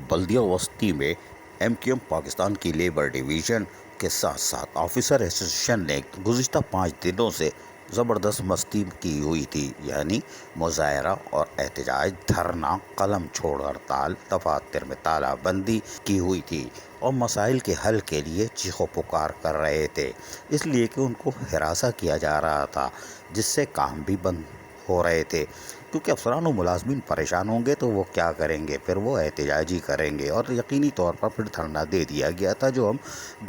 بلدیہ وسطی میں MQM پاکستان کی لیبر ڈویژن کے ساتھ ساتھ آفیسر ایسوسیشن نے گزشتہ 5 دنوں سے زبردست مستی کی ہوئی تھی، یعنی مظاہرہ اور احتجاج، دھرنا، قلم چھوڑ ہڑتال، دفاتر میں تالہ بندی کی ہوئی تھی اور مسائل کے حل کے لیے چیخ و پکار کر رہے تھے، اس لیے کہ ان کو ہراساں کیا جا رہا تھا، جس سے کام بھی بند ہو رہے تھے، کیونکہ افسران و ملازمین پریشان ہوں گے تو وہ کیا کریں گے، پھر وہ احتجاج ہی کریں گے، اور یقینی طور پر پھر دھرنا دے دیا گیا تھا، جو ہم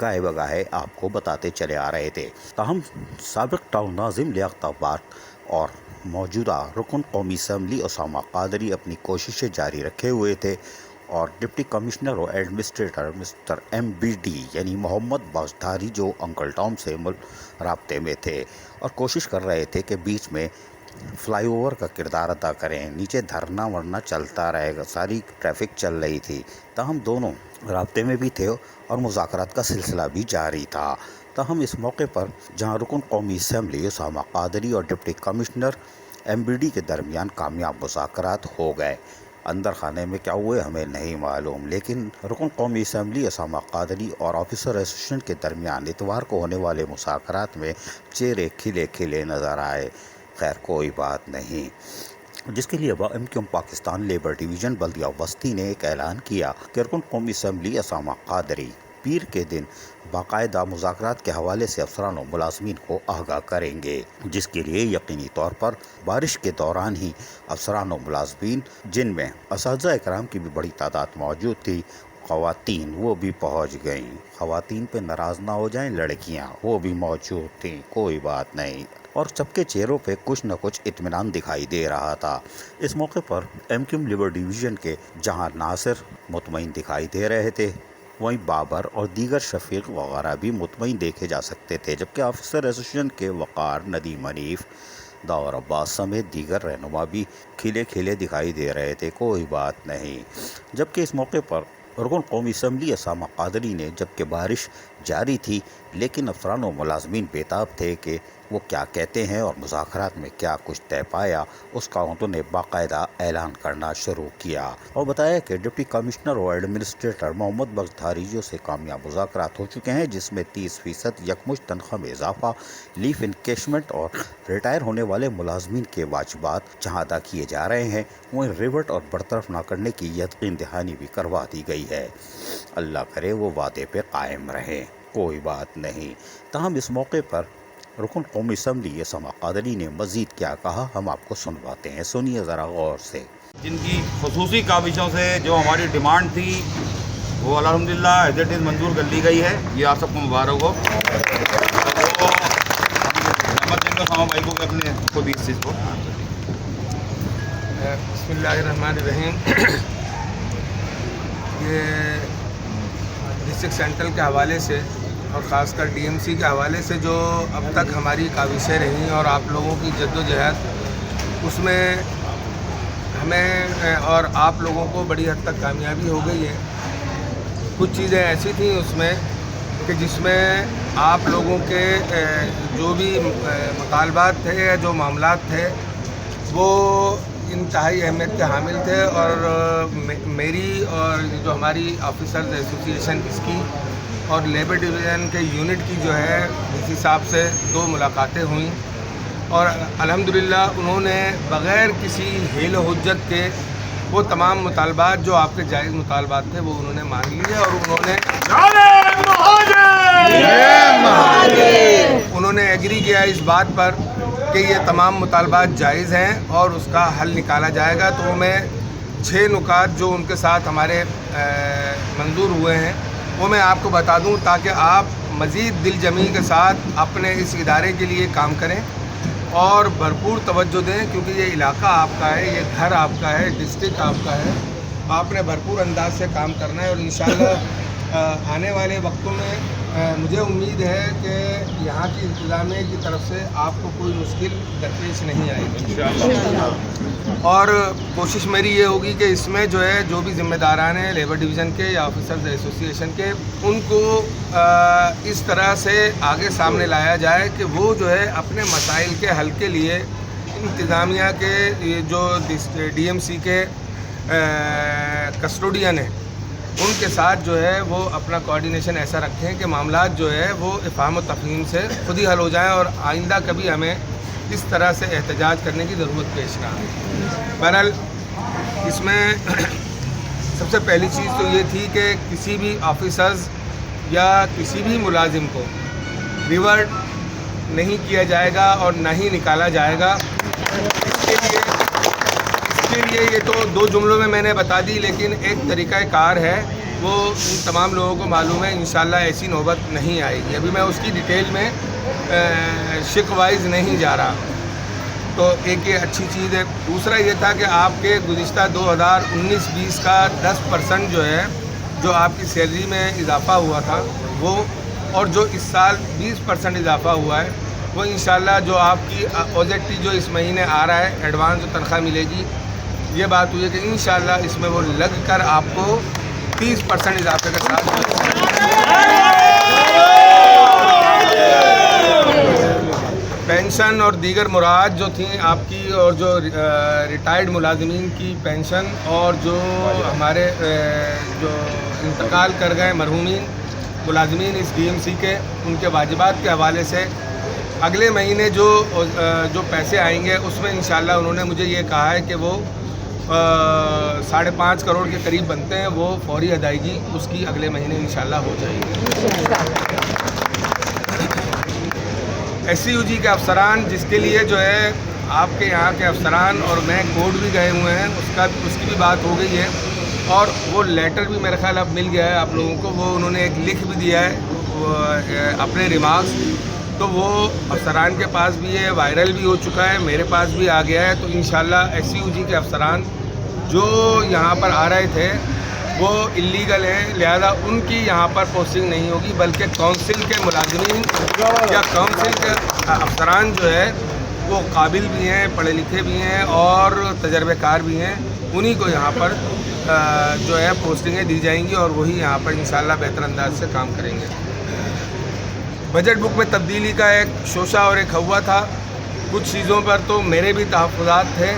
گاہے بگاہے آپ کو بتاتے چلے آ رہے تھے۔ تاہم سابق ٹاؤن ناظم لیاقت آباد اور موجودہ رکن قومی اسمبلی اسامہ قادری اپنی کوششیں جاری رکھے ہوئے تھے، اور ڈپٹی کمشنر اور ایڈمنسٹریٹر مسٹر MBD یعنی محمد باشداری، جو انکل ٹام سے رابطے میں تھے اور کوشش کر رہے تھے کہ بیچ میں فلائی اوور کا کردار ادا کریں، نیچے دھرنا ورنا چلتا رہے گا، ساری ٹریفک چل رہی تھی، تاہم دونوں رابطے میں بھی تھے اور مذاکرات کا سلسلہ بھی جاری تھا۔ تاہم اس موقع پر جہاں رکن قومی اسمبلی اسامہ قادری اور ڈپٹی کمشنر MBD کے درمیان کامیاب مذاکرات ہو گئے، اندر خانے میں کیا ہوئے ہمیں نہیں معلوم، لیکن رکن قومی اسمبلی اسامہ قادری اور آفیسر ایسوسیشن کے درمیان اتوار کو ہونے والے مذاکرات میں چہرے کھلے کھلے نظر آئے۔ خیر کوئی بات نہیں، جس کے لیے MQM پاکستان لیبر ڈویژن بلدیہ وسطی نے ایک اعلان کیا کہ رکن قومی اسمبلی اسامہ قادری پیر کے دن باقاعدہ مذاکرات کے حوالے سے افسران و ملازمین کو آگاہ کریں گے، جس کے لیے یقینی طور پر بارش کے دوران ہی افسران و ملازمین، جن میں اساتذہ اکرام کی بھی بڑی تعداد موجود تھی، خواتین وہ بھی پہنچ گئیں، خواتین پہ ناراض نہ ہو جائیں، لڑکیاں وہ بھی موجود تھیں، کوئی بات نہیں، اور سب کے چہروں پہ کچھ نہ کچھ اطمینان دکھائی دے رہا تھا۔ اس موقع پر MQM لیبر ڈویژن کے جہاں ناصر مطمئن دکھائی دے رہے تھے، وہیں بابر اور دیگر شفیق وغیرہ بھی مطمئن دیکھے جا سکتے تھے، جبکہ آفیسر ایسوسیشن کے وقار، ندیم حنیف، داور عباس سمیت دیگر رہنما بھی کھلے کھلے دکھائی دے رہے تھے، کوئی بات نہیں۔ جبکہ اس موقع پر رکن قومی اسمبلی اسامہ قادری نے، جبکہ بارش جاری تھی لیکن افسران و ملازمین بےتاب تھے کہ وہ کیا کہتے ہیں اور مذاکرات میں کیا کچھ طے پایا، اس کا انہوں نے باقاعدہ اعلان کرنا شروع کیا اور بتایا کہ ڈپٹی کمشنر اور ایڈمنسٹریٹر محمد بختاری جو سے کامیاب مذاکرات ہو چکے ہیں، جس میں 30% یکمشت تنخواہ میں اضافہ، لیف انکیشمنٹ اور ریٹائر ہونے والے ملازمین کے واجبات جہاں ادا کیے جا رہے ہیں، وہیں ریورٹ اور برطرف نہ کرنے کی یقین دہانی بھی کروا دی گئی ہے۔ اللہ کرے وہ وعدے پہ قائم رہیں، کوئی بات نہیں۔ تاہم اس موقع پر رکن قومی اسمبلی اسامہ قادری نے مزید کیا کہا، ہم آپ کو سنواتے ہیں، سنیے ذرا غور سے۔ جن کی خصوصی کاوشوں سے جو ہماری ڈیمانڈ تھی وہ الحمدللہ ایز اٹ از منظور کر لی گئی ہے، یہ آپ سب کو مبارک ہو۔ تو رحمت دیں گے خامہ بھائی کو کہ اپنے خود بھی اس چیز کو۔ بسم اللہ الرحمن الرحیم۔ یہ ڈسٹرکٹ سینٹرل کے حوالے سے اور خاص کر DMC کے حوالے سے جو اب تک ہماری کاوشیں رہیں اور آپ لوگوں کی جد و جہد، اس میں ہمیں اور آپ لوگوں کو بڑی حد تک کامیابی ہو گئی ہے۔ کچھ چیزیں ایسی تھیں اس میں کہ جس میں آپ لوگوں کے جو بھی مطالبات تھے یا جو معاملات تھے وہ انتہائی اہمیت کے حامل تھے، اور میری اور جو ہماری آفیسرز ایسوسیشن اس کی اور لیبر ڈویژن کے یونٹ کی جو ہے DC صاحب سے 2 ملاقاتیں ہوئیں، اور الحمدللہ انہوں نے بغیر کسی حیل و حجت کے وہ تمام مطالبات جو آپ کے جائز مطالبات تھے وہ انہوں نے مان لیے، اور انہوں نے ایگری کیا اس بات پر کہ یہ تمام مطالبات جائز ہیں اور اس کا حل نکالا جائے گا۔ تو میں 6 نکات جو ان کے ساتھ ہمارے منظور ہوئے ہیں وہ میں آپ کو بتا دوں، تاکہ آپ مزید دل جمی کے ساتھ اپنے اس ادارے کے لیے کام کریں اور بھرپور توجہ دیں، کیونکہ یہ علاقہ آپ کا ہے، یہ گھر آپ کا ہے، ڈسٹرکٹ آپ کا ہے، آپ نے بھرپور انداز سے کام کرنا ہے، اور انشاءاللہ آنے والے وقتوں میں مجھے امید ہے کہ یہاں کی انتظامیہ کی طرف سے آپ کو کوئی مشکل درپیش نہیں آئے گی، اور کوشش میری یہ ہوگی کہ اس میں جو ہے جو بھی ذمہ داران ہیں لیبر ڈویژن کے یا آفیسرز ایسوسیشن کے، ان کو اس طرح سے آگے سامنے لایا جائے کہ وہ جو ہے اپنے مسائل کے حل کے لیے انتظامیہ کے جو DMC کے کسٹوڈین ہیں ان کے ساتھ جو ہے وہ اپنا کوارڈینیشن ایسا رکھیں کہ معاملات جو ہے وہ افہام و تفہیم سے خود ہی حل ہو جائیں اور آئندہ کبھی ہمیں اس طرح سے احتجاج کرنے کی ضرورت پیش نہ آئے۔ بہرحال اس میں سب سے پہلی چیز تو یہ تھی کہ کسی بھی آفیسرز یا کسی بھی ملازم کو ریورٹ نہیں کیا جائے گا اور نہ ہی نکالا جائے گا۔ اس کے لیے یہ تو 2 جملوں میں نے بتا دی، لیکن ایک طریقہ کار ہے وہ ان تمام لوگوں کو معلوم ہے، انشاءاللہ ایسی نوبت نہیں آئے گی۔ ابھی میں اس کی ڈیٹیل میں شق وائز نہیں جا رہا، تو ایک یہ اچھی چیز ہے۔ دوسرا یہ تھا کہ آپ کے گزشتہ 2019-20 کا 10% جو ہے جو آپ کی سیلری میں اضافہ ہوا تھا وہ، اور جو اس سال 20% اضافہ ہوا ہے وہ انشاءاللہ جو آپ کی اوزیٹی جو اس مہینے آ رہا ہے ایڈوانس جو تنخواہ ملے گی، یہ بات ہوئی ہے کہ انشاءاللہ اس میں وہ لگ کر آپ کو 30% اضافے کے ساتھ پینشن اور دیگر مراد جو تھیں آپ کی، اور جو ریٹائرڈ ملازمین کی پینشن اور جو ہمارے جو انتقال کر گئے مرحومین ملازمین اس ڈی ایم سی کے، ان کے واجبات کے حوالے سے اگلے مہینے جو پیسے آئیں گے اس میں انشاءاللہ انہوں نے مجھے یہ کہا ہے کہ وہ 5.5 کروڑ کے قریب بنتے ہیں، وہ فوری ادائیگی اس کی اگلے مہینے انشاءاللہ ہو جائے گی۔ ایس سی یو جی کے افسران، جس کے لیے جو ہے آپ کے یہاں کے افسران اور میں کوڈ بھی گئے ہوئے ہیں، اس کی بھی بات ہو گئی ہے، اور وہ لیٹر بھی میرے خیال اب مل گیا ہے آپ لوگوں کو، وہ انہوں نے ایک لکھ بھی دیا ہے اپنے ریمارکس، تو وہ افسران کے پاس بھی ہے، وائرل بھی ہو چکا ہے، میرے پاس بھی آ گیا ہے۔ تو انشاءاللہ ایس سی یو جی کے افسران جو یہاں پر آ رہے تھے وہ اللیگل ہیں، لہذا ان کی یہاں پر پوسٹنگ نہیں ہوگی، بلکہ کونسل کے ملازمین یا کونسل کے افسران جو ہے وہ قابل بھی ہیں، پڑھے لکھے بھی ہیں اور تجربے کار بھی ہیں، انہی کو یہاں پر جو ہے پوسٹنگیں دی جائیں گی اور وہی یہاں پر انشاءاللہ بہتر انداز سے کام کریں گے۔ بجٹ بک میں تبدیلی کا ایک شوشہ اور ایک ہوا تھا، کچھ چیزوں پر تو میرے بھی تحفظات تھے،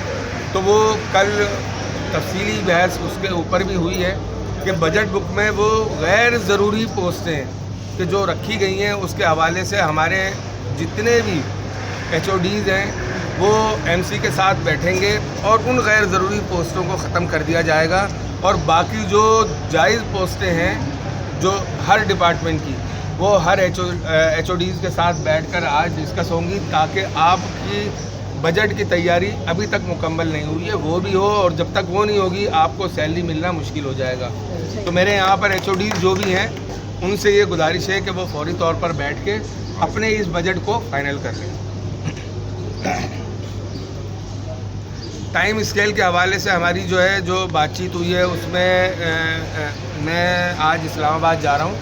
تو وہ کل تفصیلی بحث اس کے اوپر بھی ہوئی ہے کہ بجٹ بک میں وہ غیر ضروری پوسٹیں کہ جو رکھی گئی ہیں اس کے حوالے سے ہمارے جتنے بھی ایچ او ڈیز ہیں وہ ایم سی کے ساتھ بیٹھیں گے اور ان غیر ضروری پوسٹوں کو ختم کر دیا جائے گا، اور باقی جو جائز پوسٹیں ہیں جو ہر ڈپارٹمنٹ کی، وہ ہر ایچ او ڈیز کے ساتھ بیٹھ کر آج ڈسکس ہوں گی، تاکہ آپ کی بجٹ کی تیاری ابھی تک مکمل نہیں ہوئی ہے وہ بھی ہو، اور جب تک وہ نہیں ہوگی آپ کو سیلری ملنا مشکل ہو جائے گا۔ تو میرے یہاں پر ایچ او ڈیز جو بھی ہیں ان سے یہ گزارش ہے کہ وہ فوری طور پر بیٹھ کے اپنے اس بجٹ کو فائنل کر لیں۔ ٹائم اسکیل کے حوالے سے ہماری جو ہے جو بات چیت ہوئی ہے اس میں میں آج اسلام آباد جا رہا ہوں،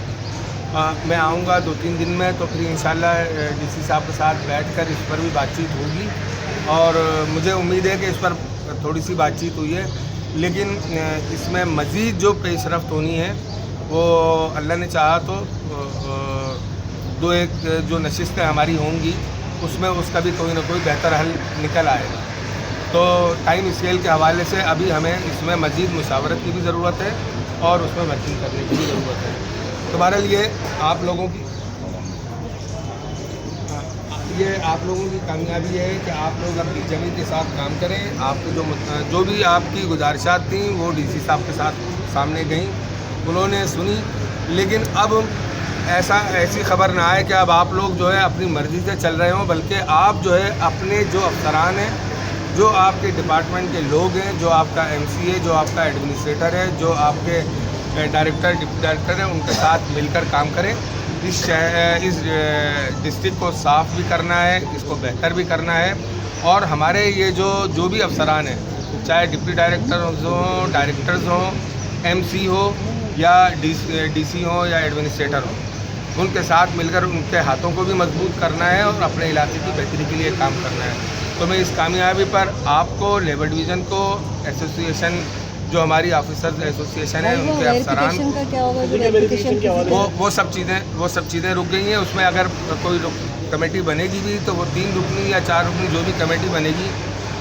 میں آؤں گا 2-3 دن میں، تو پھر انشاءاللہ ڈی سی صاحب کے ساتھ بیٹھ کر اس پر بھی بات چیت ہوگی، اور مجھے امید ہے کہ اس پر تھوڑی سی بات چیت ہوئی ہے، لیکن اس میں مزید جو پیش رفت ہونی ہے وہ اللہ نے چاہا تو 2-1 جو نشستیں ہماری ہوں گی اس میں اس کا بھی کوئی نہ کوئی بہتر حل نکل آئے گا۔ تو ٹائم اسکیل کے حوالے سے ابھی ہمیں اس میں مزید مشاورت کی بھی ضرورت ہے اور اس میں ورکنگ کرنے کی بھی ضرورت ہے۔ تو بہرحال یہ آپ لوگوں کی کامیابی ہے کہ آپ لوگ اپنی جمی کے ساتھ کام کریں، آپ کے جو بھی آپ کی گزارشات تھیں وہ ڈی سی صاحب کے ساتھ سامنے گئیں، انہوں نے سنی، لیکن اب ایسی خبر نہ آئے کہ اب آپ لوگ جو ہے اپنی مرضی سے چل رہے ہوں، بلکہ آپ جو ہے اپنے جو افسران ہیں، جو آپ کے ڈپارٹمنٹ کے لوگ ہیں، جو آپ کا ایم سی ہے، جو آپ کا ایڈمنسٹریٹر ہے، جو آپ کے ڈائریکٹر ڈپٹی ڈائریکٹر ہیں، ان کے ساتھ مل کر کام کریں۔ اس ڈسٹرکٹ کو صاف بھی کرنا ہے، اس کو بہتر بھی کرنا ہے، اور ہمارے یہ جو بھی افسران ہیں، چاہے ڈپٹی ڈائریکٹرز ہوں، ڈائریکٹرز ہوں، ایم سی ہو یا ڈی سی ہوں یا ایڈمنسٹریٹر ہوں، ان کے ساتھ مل کر ان کے ہاتھوں کو بھی مضبوط کرنا ہے اور اپنے علاقے کی بہتری کے لیے کام کرنا ہے۔ تو میں اس کامیابی پر آپ کو، لیبر ڈویژن کو، ایسوسیشن جو ہماری آفیسرز ایسوسیشن ہے، ان کے افسران، وہ سب چیزیں رک گئی ہیں۔ اس میں اگر کوئی کمیٹی بنے گی بھی تو وہ 3 رکنی یا 4 رکنی جو بھی کمیٹی بنے گی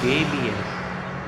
KBS